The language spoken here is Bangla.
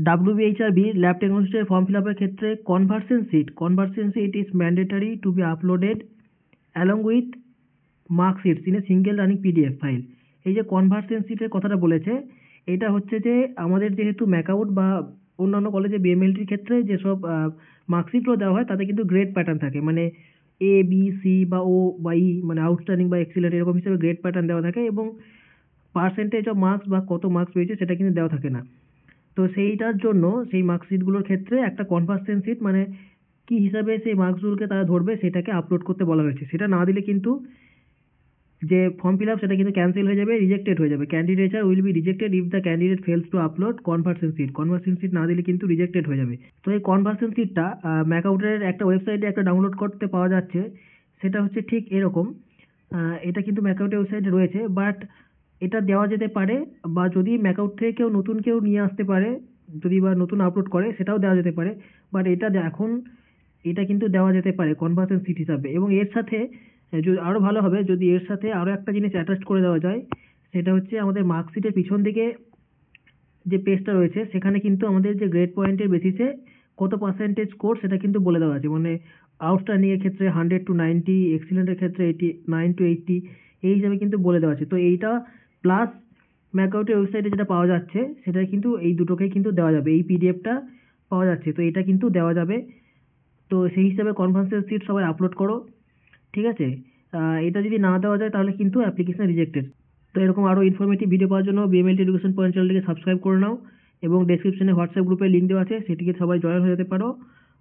WBHRB ল্যাব টেকনোলজিস্টের ফর্ম ফিল আপের ক্ষেত্রে conversion sheet is mandatory to be uploaded along with marksheets in a single running PDF file. এই যে কনভার্সন শিটের কথাটা বলেছে, এটা হচ্ছে যে আমাদের যেহেতু ম্যাকআউট বা অন্যান্য কলেজে বিএমএলটির ক্ষেত্রে যেসব মার্কশিটগুলো দেওয়া হয় তাতে কিন্তু গ্রেড প্যাটার্ন থাকে, মানে এ বি সি বা ও বা ই, মানে আউটস্ট্যান্ডিং বা এক্সিলেন্ট এরকম হিসেবে গ্রেড প্যাটার্ন দেওয়া থাকে, এবং পার্সেন্টেজ অফ মার্কস বা কত মার্কস পেয়েছে সেটা কিন্তু দেওয়া থাকে না। তো সেইটার জন্য সেই মার্কশিটগুলোর ক্ষেত্রে একটা কনভার্সন শিট, মানে কি হিসাবে সেই মার্কসগুলোকে তারা ধরবে সেটাকে আপলোড করতে বলা হয়েছে। সেটা না দিলে কিন্তু যে ফর্ম ফিল আপ সেটা কিন্তু ক্যান্সেল হয়ে যাবে, রিজেক্টেড হয়ে যাবে। Candidature will be rejected if the candidate fails to upload conversion sheet না দিলে কিন্তু রিজেক্টেড হয়ে যাবে। তো এই কনভার্সন শিটটা ম্যাকআউটের একটা ওয়েবসাইটে একটা ডাউনলোড করতে পাওয়া যাচ্ছে। সেটা হচ্ছে ঠিক এরকম। এটা কিন্তু ম্যাকআউটের ওয়েবসাইটে রয়েছে, বাট এটা দেওয়া যেতে পারে, বা যদি ম্যাকআউট থেকে নতুন কেউ নিয়ে আসতে পারে, যদি বা নতুন আপলোড করে সেটাও দেওয়া যেতে পারে। বাট এখন এটা কিন্তু দেওয়া যেতে পারে কনভার্সন শিট হিসাবে। এবং এর সাথে যদি আরও ভালো হবে যদি এর সাথে আরও একটা জিনিস অ্যাটাচ করে দেওয়া যায়, সেটা হচ্ছে আমাদের মার্কশিটের পিছন দিকে যে পেজটা রয়েছে সেখানে কিন্তু আমাদের যে গ্রেড পয়েন্টের বেসিসে কত পার্সেন্টেজ স্কোর সেটা কিন্তু বলে দেওয়া আছে, মানে আউটস্ট্যান্ডিং এর ক্ষেত্রে 100 to 90, এক্সিলেন্টের ক্ষেত্রে 9 to 80, এই হিসাবে কিন্তু বলে দেওয়া আছে। তো এইটা প্লাস ম্যাকআউটের ওয়েবসাইটে যেটা পাওয়া যাচ্ছে সেটা কিন্তু এই দুটোকেই কিন্তু দেওয়া যাবে, এই পিডিএফটা পাওয়া যাচ্ছে, তো এটা কিন্তু দেওয়া যাবে। তো সেই হিসাবে কনফারেন্সের সিট সবাই আপলোড করো, ঠিক আছে? এটা যদি না দেওয়া যায় তাহলে কিন্তু অ্যাপ্লিকেশন রিজেক্টেড। তো এরকম আরও ইনফরমেটিভ ভিডিও পাওয়ার জন্য বিএমএলটি এডুকেশন পয়েন্ট চ্যানেলটিকে সাবস্ক্রাইব করে নাও, এবং ডেসক্রিপশনে হোয়াটসঅ্যাপ গ্রুপের লিঙ্ক দেওয়া আছে, সেটিকে সবাই জয়েন হয়ে যেতে পারো।